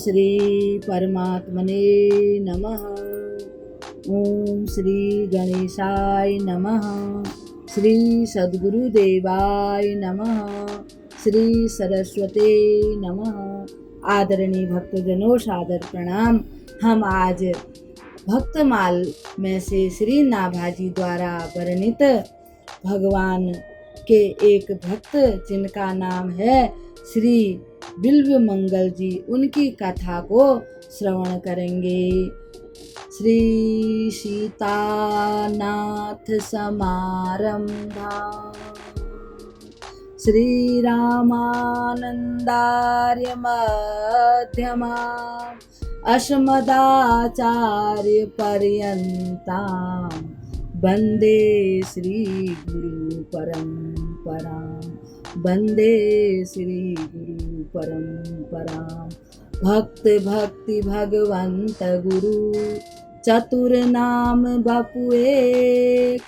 श्री परमात्मने नमः। ओम श्री गणेशाय नमः। श्री सद्गुरुदेवाय नमः। श्री सरस्वते नमः। आदरणीय भक्तजनों, सादर प्रणाम। हम आज भक्तमाल में से श्री नाभाजी द्वारा वर्णित भगवान के एक भक्त जिनका नाम है श्री बिल्व मंगल जी, उनकी कथा को श्रवण करेंगे। श्री सीतानाथ समारंभा श्री रामानंदार्य मध्यमा अस्मदाचार्य पर्यन्तां वंदे श्री गुरु परंपरा। वंदे श्री गुरु परंपरा। भक्त भक्ति भगवंत गुरु चतुर नाम बपु एक,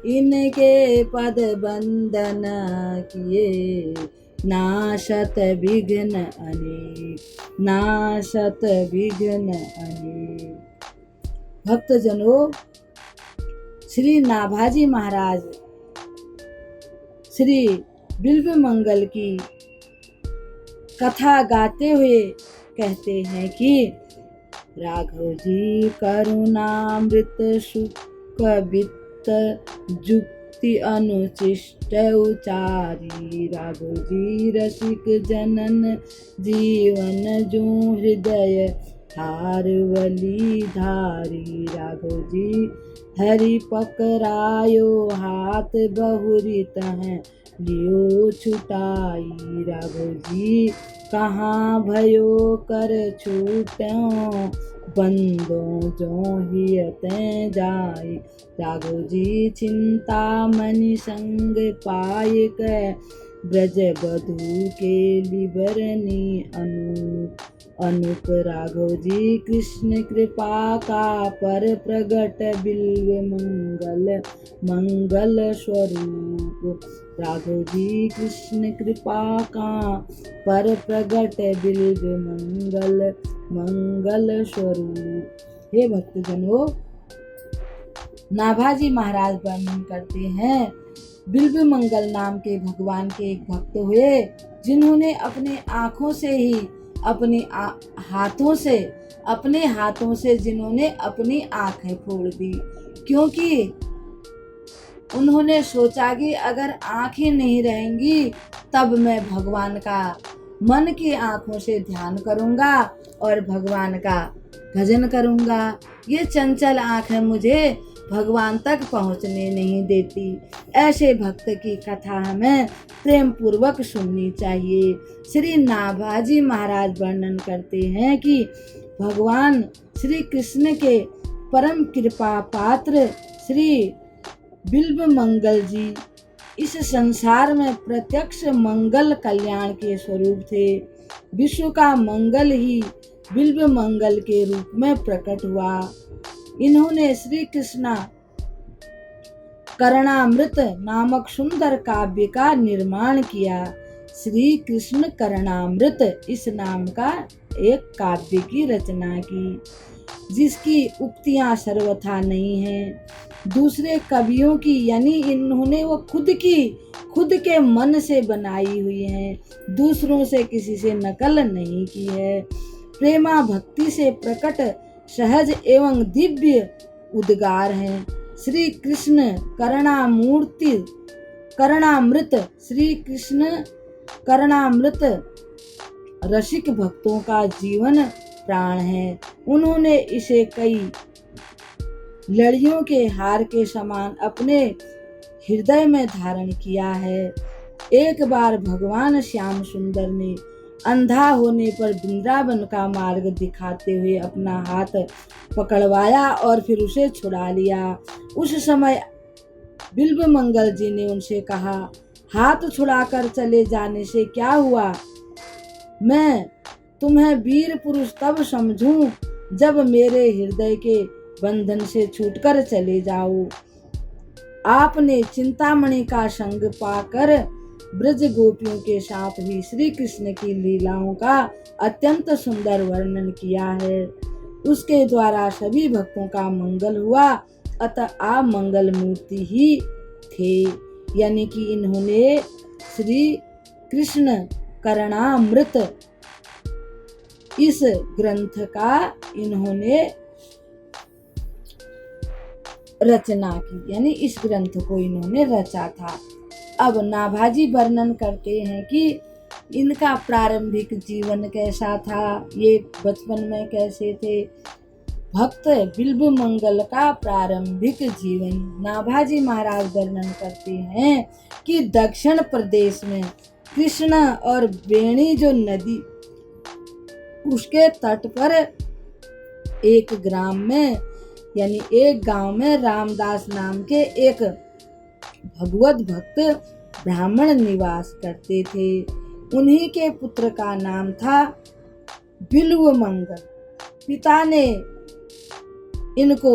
इनके पद बंदन किए नाशत विघ्न अनेक। नाशत विघ्न अनेक। भक्तजनों, श्री नाभाजी महाराज श्री बिल्व मंगल की कथा गाते हुए कहते हैं कि राघव जी करुणामृत सुख वित्त जुक्ति अनुचिष्ट उचारी। राघव जी रसिक जनन जीवन जो हृदय हारवली धारी। राघव जी हरि पकरायो हाथ बहुरित हैं लियो छुटाई। राघव जी कहाँ भयो कर छूटों बंदों जो हियतें जाई। राघव जी चिंता मनि संग पाय के ब्रज बधू के लिबरनी अनुप। राघव जी कृष्ण कृपा का पर प्रगट बिल्व मंगल स्वरूप। राघव जी कृष्ण कृपा का पर प्रगट बिल्व मंगल स्वरूप। हे भक्तजनों, नाभाजी महाराज वर्णन करते हैं बिल्व मंगल नाम के भगवान के एक भक्त हुए, जिन्होंने अपने हाथों से जिन्होंने अपनी आंखें फोड़ दी, क्योंकि उन्होंने सोचा कि अगर आंखें नहीं रहेंगी तब मैं भगवान का मन की आंखों से ध्यान करूंगा और भगवान का भजन करूंगा। ये चंचल आंखें मुझे भगवान तक पहुंचने नहीं देती। ऐसे भक्त की कथा हमें प्रेम पूर्वक सुननी चाहिए। श्री नाभाजी महाराज वर्णन करते हैं कि भगवान श्री कृष्ण के परम कृपा पात्र श्री बिल्व मंगल जी इस संसार में प्रत्यक्ष मंगल कल्याण के स्वरूप थे। विश्व का मंगल ही बिल्व मंगल के रूप में प्रकट हुआ। इन्होंने श्री कृष्ण करणामृत नामक सुंदर काव्य का निर्माण किया। श्री कृष्ण करणामृत इस नाम का एक काव्य की रचना की, जिसकी उक्तियां सर्वथा नहीं हैं दूसरे कवियों की, यानी इन्होंने वो खुद के मन से बनाई हुई हैं, दूसरों से किसी से नकल नहीं की है। प्रेमा भक्ति से प्रकट सहज एवं दिव्य उद्गार हैं। श्री कृष्ण करणामृत श्री कृष्ण करणामृत रसिक भक्तों का जीवन प्राण है। उन्होंने इसे कई लड़ियों के हार के समान अपने हृदय में धारण किया है। एक बार भगवान श्याम सुंदर ने अंधा होने पर वृंदावन का मार्ग दिखाते हुए अपना हाथ पकड़वाया और फिर उसे छुड़ा लिया। उस समय बिल्व मंगल जी ने उनसे कहा, हाथ छुड़ाकर चले जाने से क्या हुआ? मैं तुम्हें वीर पुरुष तब समझूं जब मेरे हृदय के बंधन से छूटकर चले जाओ। आपने चिंतामणि का संग पाकर ब्रज गोपियों के साथ भी श्री कृष्ण की लीलाओं का अत्यंत सुंदर वर्णन किया है। उसके द्वारा सभी भक्तों का मंगल हुआ, अतः आप मंगल मूर्ति ही थे। यानी कि इन्होंने श्री कृष्ण करणामृत इस ग्रंथ का इन्होंने रचना की, यानी इस ग्रंथ को इन्होंने रचा था। अब नाभाजी वर्णन करते हैं कि इनका प्रारंभिक जीवन कैसा था, ये बचपन में कैसे थे। भक्त बिल्व मंगल का प्रारंभिक जीवन नाभाजी महाराज वर्णन करते हैं कि दक्षिण प्रदेश में कृष्णा और बेणी जो नदी, उसके तट पर एक ग्राम में यानी एक गांव में रामदास नाम के एक भगवत भक्त ब्राह्मण निवास करते थे। उन्हीं के पुत्र का नाम था बिल्व मंगल। पिता ने इनको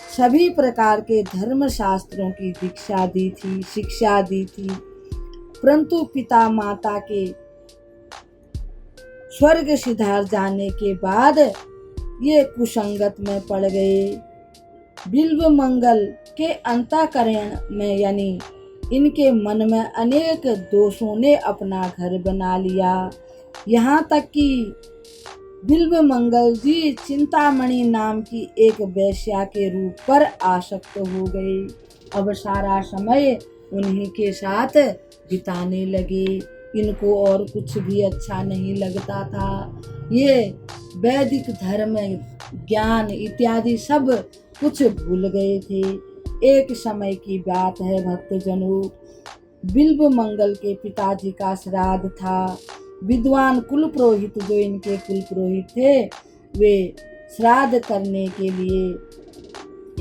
सभी प्रकार के धर्म शास्त्रों की दीक्षा दी थी, शिक्षा दी थी, परंतु पिता माता के स्वर्ग सिधार जाने के बाद ये कुसंगत में पड़ गए। बिल्व मंगल के अंतःकरण में यानी इनके मन में अनेक दोषों ने अपना घर बना लिया। यहाँ तक कि बिल्व मंगल जी चिंतामणि नाम की एक वेश्या के रूप पर आसक्त हो गए। अब सारा समय उन्हीं के साथ बिताने लगे। इनको और कुछ भी अच्छा नहीं लगता था। ये वैदिक धर्म, ज्ञान इत्यादि सब कुछ भूल गए थे। एक समय की बात है भक्तजनों, बिल्व मंगल के पिताजी का श्राद्ध था। विद्वान कुल पुरोहित जो इनके कुल पुरोहित थे, वे श्राद्ध करने के लिए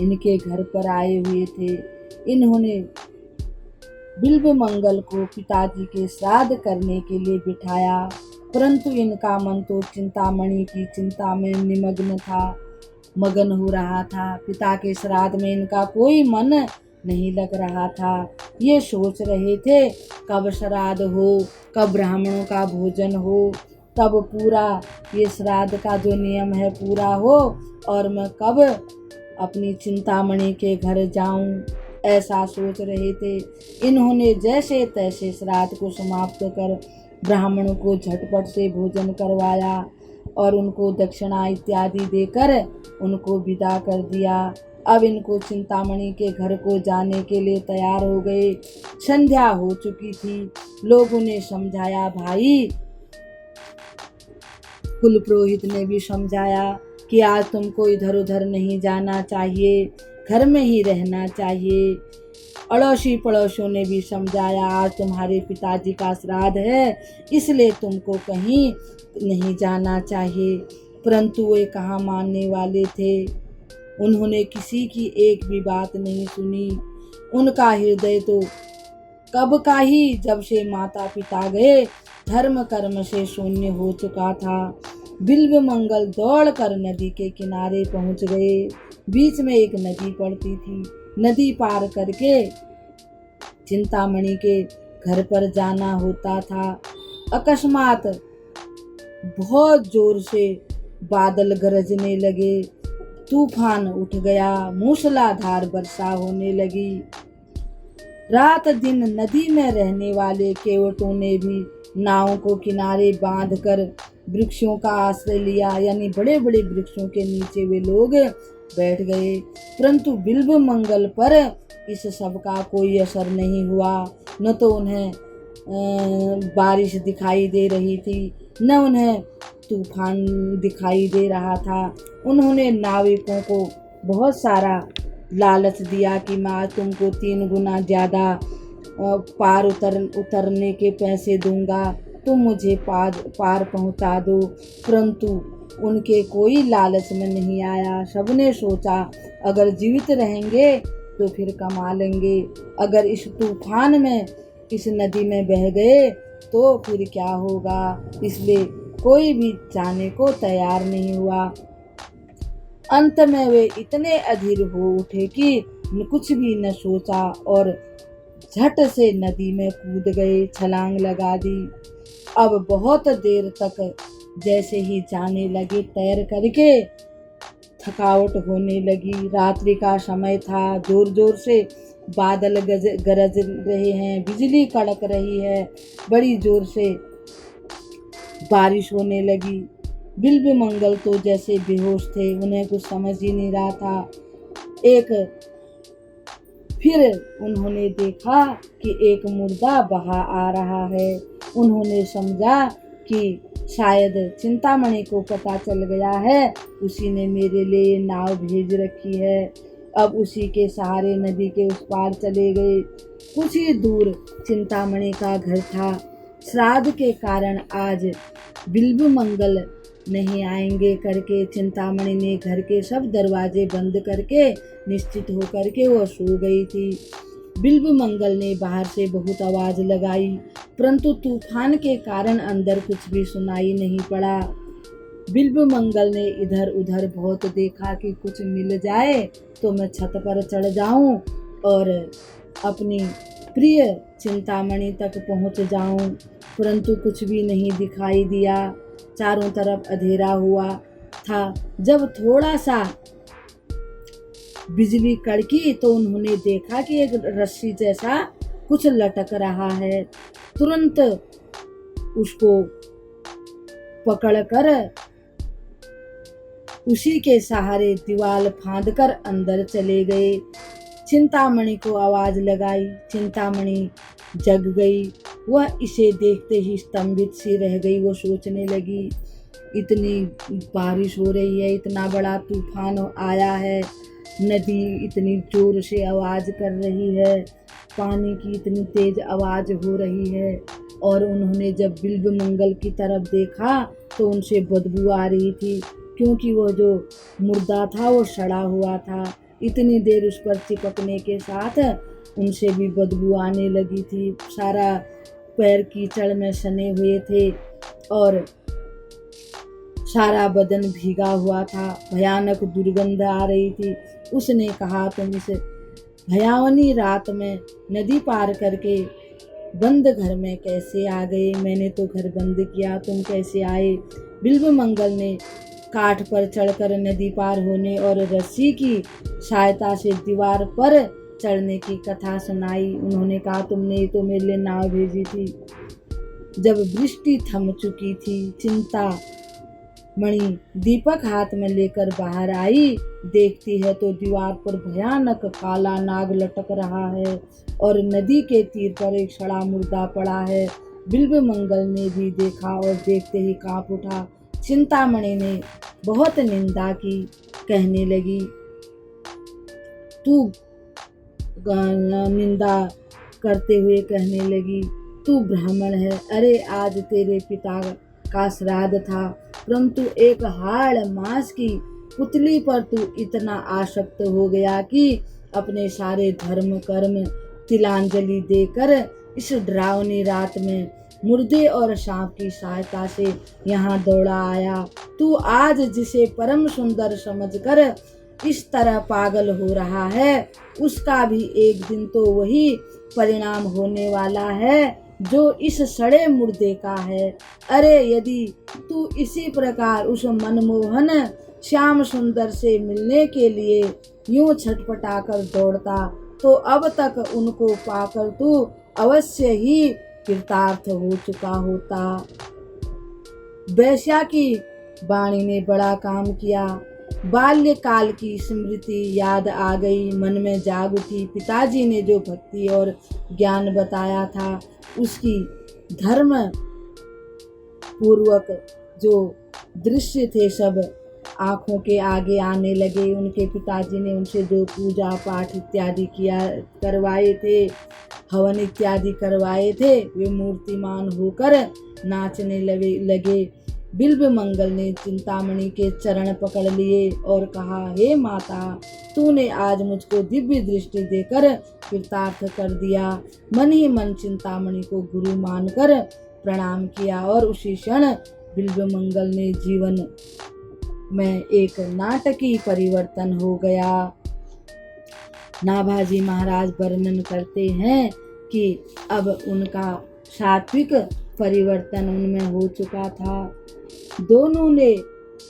इनके घर पर आए हुए थे। इन्होंने बिल्व मंगल को पिताजी के श्राद्ध करने के लिए बिठाया, परंतु इनका मन तो चिंतामणि की चिंता में मगन हो रहा था। पिता के श्राद्ध में इनका कोई मन नहीं लग रहा था। ये सोच रहे थे कब श्राद्ध हो, कब ब्राह्मणों का भोजन हो, तब पूरा ये श्राद्ध का जो नियम है पूरा हो और मैं कब अपनी चिंतामणि के घर जाऊं, ऐसा सोच रहे थे। इन्होंने जैसे तैसे श्राद्ध को समाप्त कर ब्राह्मणों को झटपट से भोजन करवाया और उनको दक्षिणा इत्यादि देकर उनको विदा कर दिया। अब इनको चिंतामणि के घर को जाने के लिए तैयार हो गए। संध्या हो चुकी थी। लोगों ने समझाया, भाई, कुल पुरोहित ने भी समझाया कि आज तुमको इधर उधर नहीं जाना चाहिए, घर में ही रहना चाहिए। अड़ोसी पड़ोसियों ने भी समझाया, आज तुम्हारे पिताजी का श्राद्ध है, इसलिए तुमको कहीं नहीं जाना चाहिए। परंतु वे कहाँ मानने वाले थे। उन्होंने किसी की एक भी बात नहीं सुनी। उनका हृदय तो कब का ही, जब से माता पिता गए, धर्म कर्म से शून्य हो चुका था। बिल्व मंगल दौड़कर नदी के किनारे पहुंच गए। बीच में एक नदी पड़ती थी। नदी पार करके चिंतामणि के घर पर जाना होता था। अकस्मात बहुत जोर से बादल गरजने लगे, तूफान उठ गया, मूसलाधार वर्षा होने लगी। रात दिन नदी में रहने वाले केवटों ने भी नावों को किनारे बांधकर वृक्षों का आश्रय लिया, यानी बड़े बड़े वृक्षों के नीचे वे लोग बैठ गए। परंतु बिल्व मंगल पर इस सब का कोई असर नहीं हुआ। न तो उन्हें बारिश दिखाई दे रही थी, न उन्हें तूफान दिखाई दे रहा था। उन्होंने नाविकों को बहुत सारा लालच दिया कि मैं तुमको 3 गुना ज़्यादा पार उतरने के पैसे दूंगा, तुम मुझे पार पहुंचा दो। परंतु उनके कोई लालच में नहीं आया। सबने सोचा अगर जीवित रहेंगे तो फिर कमा लेंगे, अगर इस तूफान में इस नदी में बह गए तो फिर क्या होगा। इसलिए कोई भी जाने को तैयार नहीं हुआ। अंत में वे इतने अधीर हो उठे कि कुछ भी न सोचा और झट से नदी में कूद गए, छलांग लगा दी। अब बहुत देर तक जैसे ही जाने लगे तैर करके, थकावट होने लगी। रात्रि का समय था, जोर जोर से बादल गरज रहे हैं, बिजली कड़क रही है, बड़ी जोर से बारिश होने लगी। बिल्वमंगल तो जैसे बेहोश थे, उन्हें कुछ समझ ही नहीं रहा था। फिर उन्होंने देखा कि एक मुर्दा बहा आ रहा है। उन्होंने समझा कि शायद चिंतामणि को पता चल गया है, उसी ने मेरे लिए नाव भेज रखी है। अब उसी के सहारे नदी के उस पार चले गए। कुछ ही दूर चिंतामणि का घर था। श्राद्ध के कारण आज बिल्वमंगल नहीं आएंगे करके चिंतामणि ने घर के सब दरवाजे बंद करके निश्चित होकर के वो सो गई थी। बिल्वमंगल ने बाहर से बहुत आवाज लगाई, परंतु तूफान के कारण अंदर कुछ भी सुनाई नहीं पड़ा। बिल्वमंगल ने इधर उधर बहुत देखा कि कुछ मिल जाए तो मैं छत पर चढ़ जाऊं और अपनी प्रिय चिंतामणि तक पहुंच जाऊं, परंतु कुछ भी नहीं दिखाई दिया। चारों तरफ अंधेरा हुआ था। जब थोड़ा सा बिजली कड़की तो उन्होंने देखा कि एक रस्सी जैसा कुछ लटक रहा है। तुरंत उसको पकड़कर उसी के सहारे दीवार फांदकर अंदर चले गए। चिंतामणि को आवाज लगाई, चिंतामणि जग गई। वह इसे देखते ही स्तंभित सी रह गई। वो सोचने लगी, इतनी बारिश हो रही है, इतना बड़ा तूफान आया है, नदी इतनी जोर से आवाज कर रही है, पानी की इतनी तेज आवाज हो रही है। और उन्होंने जब बिल्वमंगल की तरफ देखा तो उनसे बदबू आ रही थी, क्योंकि वो जो मुर्दा था वो सड़ा हुआ था। इतनी देर उस पर चिपकने के साथ उनसे भी बदबू आने लगी थी। सारा पैर कीचड़ में सने हुए थे और सारा बदन भीगा हुआ था। भयानक दुर्गंध आ रही थी। उसने कहा, तुम इस भयावनी रात में नदी पार करके बंद घर में कैसे आ गए? मैंने तो घर बंद किया, तुम कैसे आए? बिल्वमंगल ने काठ पर चढ़कर नदी पार होने और रस्सी की सहायता से दीवार पर चढ़ने की कथा सुनाई। उन्होंने कहा, तुमने तो मेरे लिए नाव भेजी थी। जब वृष्टि थम चुकी थी, चिंतामणि दीपक हाथ में लेकर बाहर आई। देखती है तो दीवार पर भयानक काला नाग लटक रहा है और नदी के तीर पर एक सड़ा मुर्दा पड़ा है। बिल्वमंगल ने भी देखा और देखते ही कांप उठा। चिंतामणि ने बहुत निंदा की, कहने लगी, तू निंदा करते हुए कहने लगी, तू ब्राह्मण है। अरे आज तेरे पिता का श्राद्ध था, परंतु एक हाड़ मांस की पुतली पर तू इतना आसक्त हो गया कि अपने सारे धर्म कर्म तिलांजलि देकर इस डरावनी रात में मुर्दे और सांप की सहायता से यहाँ दौड़ा आया। तू आज जिसे परम सुंदर समझकर इस तरह पागल हो रहा है, उसका भी एक दिन तो वही परिणाम होने वाला है जो इस सड़े मुर्दे का है। अरे यदि तू इसी प्रकार उस मनमोहन श्याम सुंदर से मिलने के लिए यूं छटपटाकर दौड़ता तो अब तक उनको पाकर तू अवश्य ही कृतार्थ हो चुका होता। वेश्या की वाणी ने बड़ा काम किया। बाल्यकाल की स्मृति याद आ गई, मन में जाग उठी। पिताजी ने जो भक्ति और ज्ञान बताया था, उसकी धर्म पूर्वक जो दृश्य थे सब आँखों के आगे आने लगे। उनके पिताजी ने उनसे जो पूजा पाठ इत्यादि करवाए थे, हवन इत्यादि करवाए थे, वे मूर्तिमान होकर नाचने लगे। बिल्वमंगल ने चिंतामणि के चरण पकड़ लिए और कहा, हे माता, तूने आज मुझको दिव्य दृष्टि देकर कृतार्थ कर दिया। मन ही मन चिंतामणि को गुरु मानकर प्रणाम किया और उसी क्षण बिल्वमंगल ने जीवन में एक नाटकीय परिवर्तन हो गया। नाभाजी महाराज वर्णन करते हैं कि अब उनका सात्विक परिवर्तन उनमें हो चुका था। दोनों ने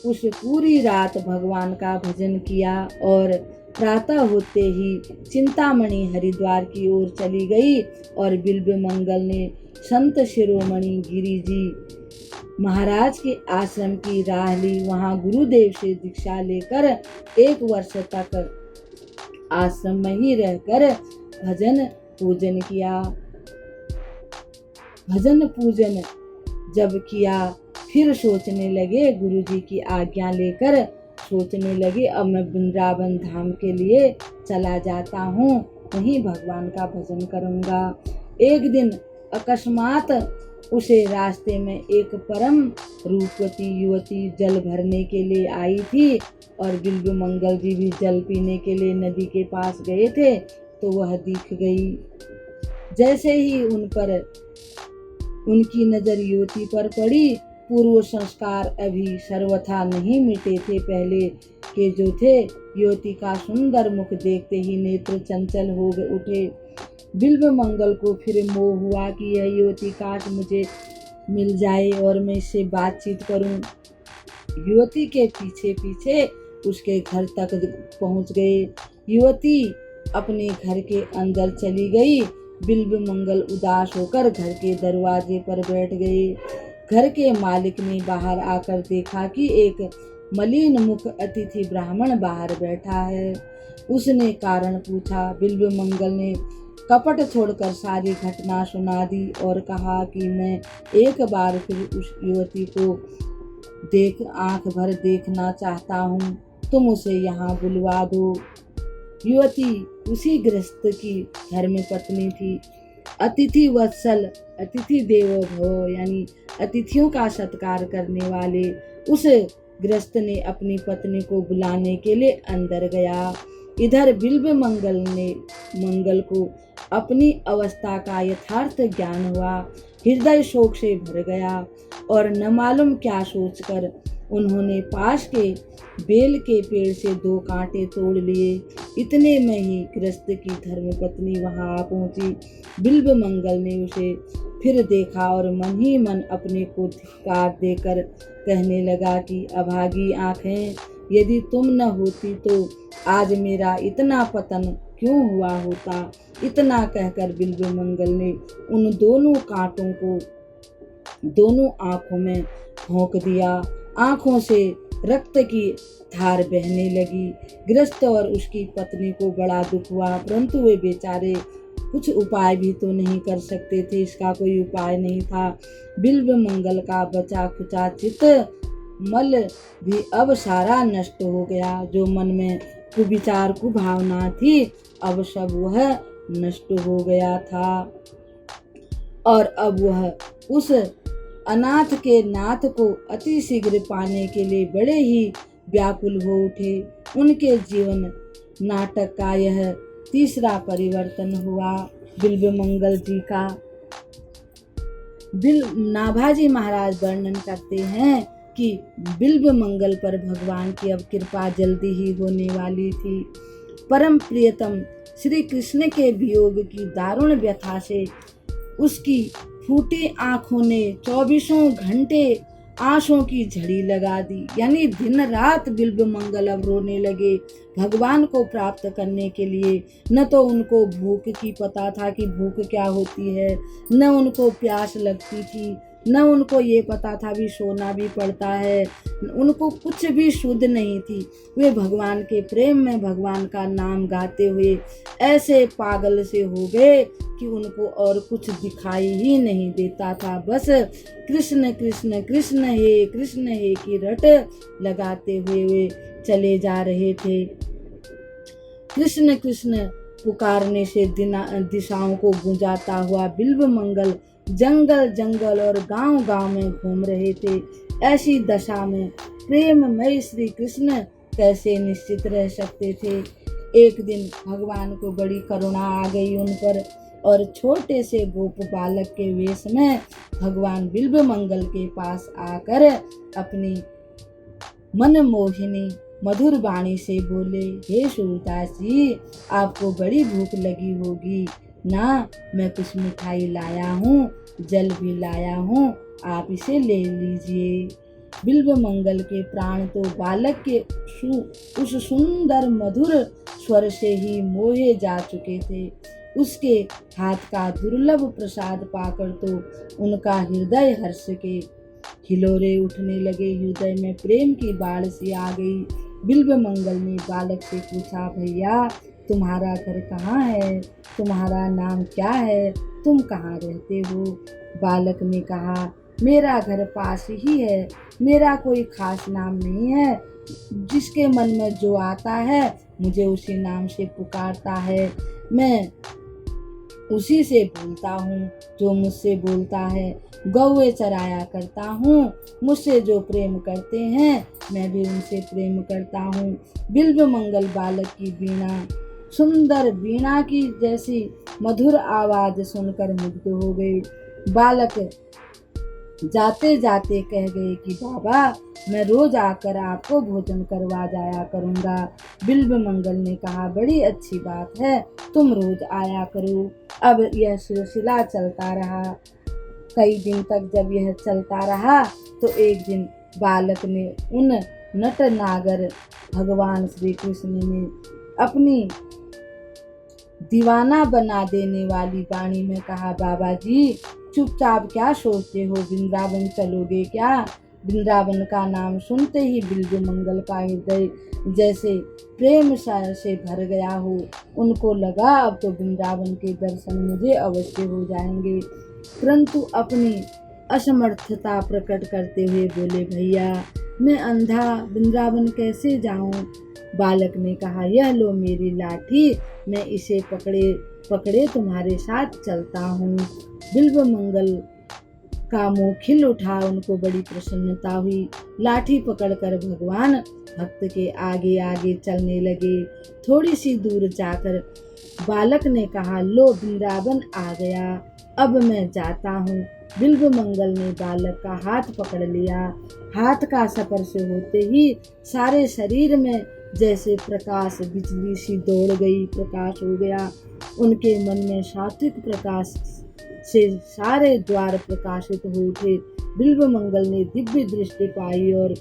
उस पूरी रात भगवान का भजन किया और प्रातः होते ही चिंतामणि हरिद्वार की ओर चली गई और बिल्वमंगल ने संत शिरोमणि गिरि जी महाराज के आश्रम की राह ली। वहां गुरुदेव से दीक्षा लेकर 1 वर्ष तक आश्रम में ही रहकर भजन पूजन किया। भजन पूजन जब किया फिर सोचने लगे, गुरुजी की आज्ञा लेकर सोचने लगे अब मैं वृंदावन धाम के लिए चला जाता हूँ, वहीं भगवान का भजन करूँगा। एक दिन अकस्मात उसे रास्ते में एक परम रूपवती युवती जल भरने के लिए आई थी और बिल्वमंगल जी भी जल पीने के लिए नदी के पास गए थे तो वह दिख गई। जैसे ही उनकी नजर युवती पर पड़ी, पूर्व संस्कार अभी सर्वथा नहीं मिटे थे पहले के जो थे। युवती का सुंदर मुख देखते ही नेत्र चंचल हो उठे। बिल्वमंगल को फिर मोह हुआ कि यह युवती काश मुझे मिल जाए और मैं इससे बातचीत करूं। युवती के पीछे पीछे उसके घर तक पहुंच गए। युवती अपने घर के अंदर चली गई। बिल्वमंगल उदास होकर घर के दरवाजे पर बैठ गए। घर के मालिक ने बाहर आकर देखा कि एक मलिन मुख अतिथि ब्राह्मण बाहर बैठा है। उसने कारण पूछा। बिल्वमंगल ने कपट छोड़कर सारी घटना सुना दी और कहा कि मैं एक बार फिर उस युवती को आंख भर देखना चाहता हूँ, तुम उसे यहाँ बुलवा दो। युवती उसी गृहस्थ की धर्म पत्नी थी। अतिथि वत्सल, अतिथि देवो भव, यानी अतिथियों का सत्कार करने वाले उस गृहस्थ ने अपनी पत्नी को बुलाने के लिए अंदर गया। इधर बिल्वमंगल को अपनी अवस्था का यथार्थ ज्ञान हुआ। हृदय शोक से भर गया और न मालूम क्या सोचकर उन्होंने पास के बेल के पेड़ से 2 कांटे तोड़ लिए। इतने में ही गृहस्थ की धर्मपत्नी वहां आ पहुंची। बिल्वमंगल ने उसे फिर देखा और मन ही मन अपने को धिक्कार देकर कहने लगा कि अभागी आंखें, यदि तुम न होती तो आज मेरा इतना पतन क्यों हुआ होता। इतना कहकर बिल्वमंगल ने उन दोनों कांटों को दोनों आंखों में भोंक दिया। आंखों से रक्त की धार बहने लगी। गृहस्थ और उसकी पत्नी को बड़ा दुख हुआ, परंतु वे बेचारे कुछ उपाय भी तो नहीं कर सकते थे। इसका कोई उपाय नहीं था। बिल्वमंगल का बचा खुचा चित्त मल भी अब सारा नष्ट हो गया। जो मन में कुविचार कुभावना थी अब सब वह नष्ट हो गया था और अब वह उस अनाथ के नाथ को अति शीघ्र पाने के लिए बड़े ही व्याकुल हो उठे। उनके जीवन नाटक का यह तीसरा परिवर्तन हुआ बिल्वमंगल जी का। नाभाजी महाराज वर्णन करते हैं कि बिल्वमंगल पर भगवान की अब कृपा जल्दी ही होने वाली थी। परम प्रियतम श्री कृष्ण के वियोग की दारुण व्यथा से उसकी फूटी आंखों ने 24 घंटे आंसुओं की झड़ी लगा दी। यानी दिन रात बिल्वमंगल अब रोने लगे भगवान को प्राप्त करने के लिए। न तो उनको भूख की पता था कि भूख क्या होती है, न उनको प्यास लगती थी, न उनको ये पता था भी सोना भी पड़ता है। उनको कुछ भी शुद्ध नहीं थी। वे भगवान के प्रेम में भगवान का नाम गाते हुए ऐसे पागल से हो गए कि उनको और कुछ दिखाई ही नहीं देता था। बस कृष्ण कृष्ण कृष्ण हे की रट लगाते हुए वे चले जा रहे थे। कृष्ण कृष्ण पुकारने से दिशाओं को गुंजाता हुआ बिल्वमंगल जंगल जंगल और गांव गांव में घूम रहे थे। ऐसी दशा में प्रेममय श्री कृष्ण कैसे निश्चित रह सकते थे। एक दिन भगवान को बड़ी करुणा आ गई उन पर और छोटे से गोप बालक के वेश में भगवान बिल्वमंगल के पास आकर अपनी मनमोहिनी मधुर वाणी से बोले, हे सूरदास जी, आपको बड़ी भूख लगी होगी, ना, मैं कुछ मिठाई लाया हूँ, जल भी लाया हूँ, आप इसे ले लीजिए। बिल्वमंगल के प्राण तो बालक के उस सुंदर मधुर स्वर से ही मोहे जा चुके थे। उसके हाथ का दुर्लभ प्रसाद पाकर तो उनका हृदय हर्ष के हिलोरे उठने लगे। हृदय में प्रेम की बाढ़ सी आ गई। बिल्वमंगल ने बालक से पूछा, भैया तुम्हारा घर कहाँ है? तुम्हारा नाम क्या है? तुम कहाँ रहते हो? बालक ने कहा, मेरा घर पास ही है, मेरा कोई खास नाम नहीं है, जिसके मन में जो आता है मुझे उसी नाम से पुकारता है, मैं उसी से बोलता हूँ जो मुझसे बोलता है। गौवे चराया करता हूँ, मुझसे जो प्रेम करते हैं मैं भी उनसे प्रेम करता हूँ। बिल्वमंगल बालक की वीणा, सुंदर वीणा की जैसी मधुर आवाज सुनकर मुग्ध हो गए। बालक जाते जाते कह गए कि बाबा, मैं रोज आकर आपको भोजन करवा जाया करूँगा। बिल्वमंगल ने कहा, बड़ी अच्छी बात है, तुम रोज आया करो। अब यह सिलसिला चलता रहा। कई दिन तक जब यह चलता रहा तो एक दिन बालक ने उन नट नागर भगवान श्री कृष्ण ने अपनी दीवाना बना देने वाली वाणी में कहा, बाबा जी चुपचाप क्या सोचते हो, वृंदावन चलोगे क्या? वृंदावन का नाम सुनते ही बिल्वमंगल का हृदय जैसे प्रेम से भर गया हो। उनको लगा अब तो वृंदावन के दर्शन मुझे अवश्य हो जाएंगे, परंतु अपनी असमर्थता प्रकट करते हुए बोले, भैया मैं अंधा वृंदावन कैसे जाऊं? बालक ने कहा, यह लो मेरी लाठी, मैं इसे पकड़े तुम्हारे साथ चलता हूँ। बिल्वमंगल का मुंह खिल उठा, उनको बड़ी प्रसन्नता हुई। लाठी पकड़कर भगवान भक्त के आगे आगे चलने लगे। थोड़ी सी दूर जाकर बालक ने कहा, लो वृंदावन आ गया, अब मैं जाता हूँ। बिल्वमंगल ने बालक का हाथ पकड़ लिया। हाथ का स्पर्श होते ही सारे शरीर में जैसे प्रकाश बिजली सी दौड़ गई, प्रकाश हो गया। उनके मन में सात्विक प्रकाश से सारे द्वार प्रकाशित हो उठे। बिल्वमंगल ने दिव्य दृष्टि पाई और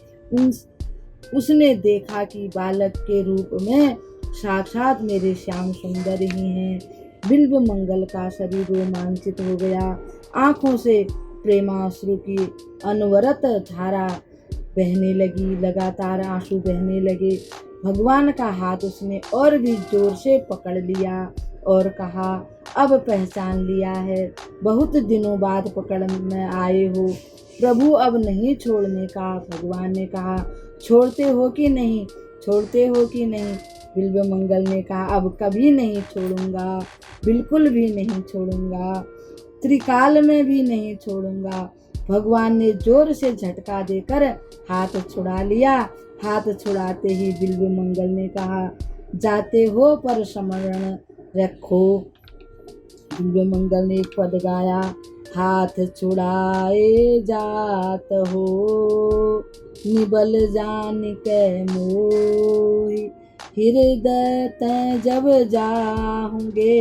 उसने देखा कि बालक के रूप में साक्षात मेरे श्याम सुंदर ही हैं। बिल्वमंगल का शरीर रोमांचित हो गया। आंखों से प्रेमाश्रु की अनवरत धारा बहने लगी, लगातार आंसू बहने लगे। भगवान का हाथ उसने और भी जोर से पकड़ लिया और कहा, अब पहचान लिया है, बहुत दिनों बाद पकड़ में आए हो, प्रभु अब नहीं छोड़ने का। भगवान ने कहा, छोड़ते हो कि नहीं, छोड़ते हो कि नहीं? बिल्वमंगल ने कहा, अब कभी नहीं छोड़ूंगा, बिल्कुल भी नहीं छोड़ूंगा, त्रिकाल में भी नहीं छोड़ूंगा। भगवान ने जोर से झटका देकर हाथ छुड़ा लिया। हाथ छुड़ाते ही बिल्वमंगल ने कहा, जाते हो पर स्मरण रखो। बिल्वमंगल ने एक पद गाया, हाथ छुड़ाए जात हो, निबल जान के मोहि, हृदय तै जब जाऊंगे,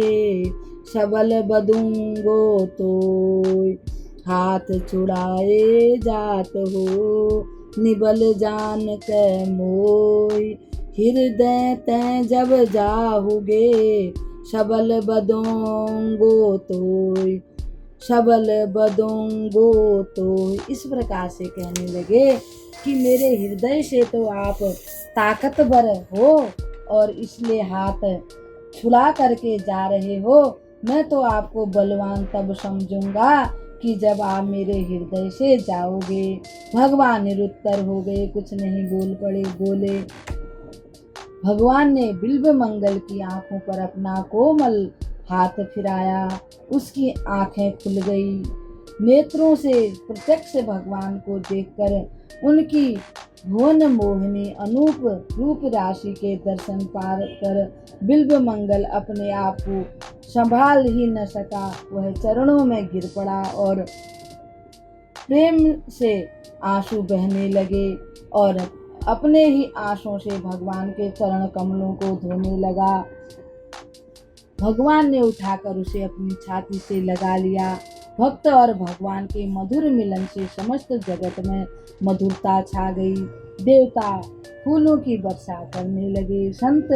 सबल बदूंगो तो। हाथ छुड़ाए जात हो, निबल जान के मोहि, हृदय तै जब जाहुगे, सबल बदोंगो तोय, सबल बदोंगो तोय। इस प्रकार से कहने लगे कि मेरे हृदय से तो आप ताकतवर हो और इसलिए हाथ छुड़ा करके जा रहे हो। मैं तो आपको बलवान तब समझूंगा कि जब आप मेरे हृदय से जाओगे। भगवान निरुत्तर हो गए, कुछ नहीं बोले। भगवान ने बिल्वमंगल की आंखों पर अपना कोमल हाथ फिराया, उसकी आंखें खुल गई। नेत्रों से प्रत्यक्ष भगवान को देखकर उनकी भुवन मोहिनी अनूप रूप राशि के दर्शन पार कर बिल्वमंगल अपने आप को संभाल ही न सका। वह चरणों में गिर पड़ा और प्रेम से आंसू बहने लगे और अपने ही आंसुओं से भगवान के चरण कमलों को धोने लगा। भगवान ने उठाकर उसे अपनी छाती से लगा लिया। भक्त और भगवान के मधुर मिलन से समस्त जगत में मधुरता छा गई। देवता फूलों की वर्षा करने लगे, संत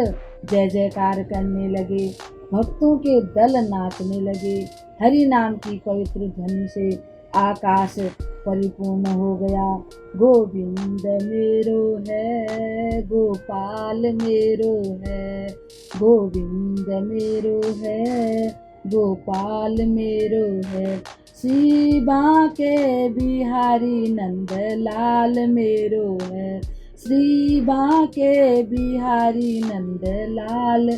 जय जयकार करने लगे, भक्तों के दल नाचने लगे। हरि नाम की पवित्र ध्वनि से आकाश परिपूर्ण हो गया। गोविंद मेरो है, गोपाल मेरो है, गोविंद मेरो है, गोपाल मेरो है। श्री बांके बिहारी नंद लाल मेरो है, श्री बांके बिहारी नंद लाल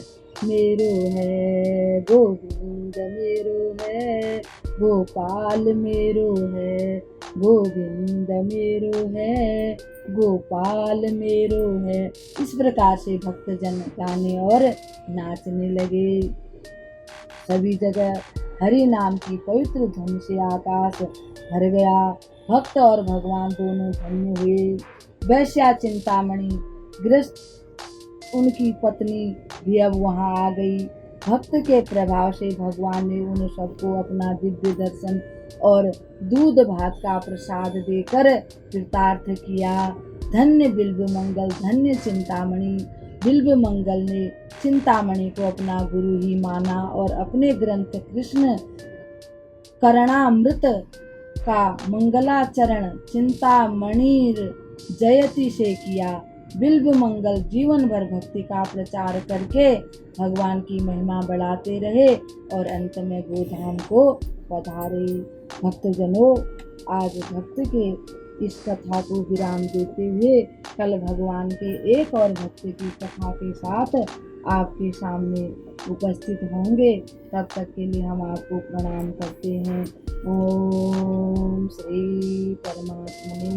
मेरो है। गोविंद मेरो है, गोपाल मेरो है, गोविंद मेरो है, गोपाल मेरो है। इस प्रकार से भक्तजन गाने और नाचने लगे। सभी जगह हरि नाम की पवित्र ध्वनि से आकाश भर गया। भक्त और भगवान दोनों धन्य हुए। वैश्या चिंतामणि गृहस्थ उनकी पत्नी भी अब वहां आ गई। भक्त के प्रभाव से भगवान ने उन सबको अपना दिव्य दर्शन और दूध भात का प्रसाद देकर कृतार्थ किया। धन्य बिल्व मंगल, धन्य चिंतामणि। बिल्व मंगल ने चिंतामणि को अपना गुरु ही माना और अपने ग्रंथ कृष्ण करणामृत का मंगलाचरण चिंतामणिर जयति से किया। बिल्व मंगल जीवन भर भक्ति का प्रचार करके भगवान की महिमा बढ़ाते रहे और अंत में गोधाम को पधारे। भक्तजनों, आज भक्त के इस कथा को विराम देते हुए कल भगवान के एक और भक्त की कथा के साथ आपके सामने उपस्थित होंगे। तब तक के लिए हम आपको प्रणाम करते हैं। ओम श्री परमात्मने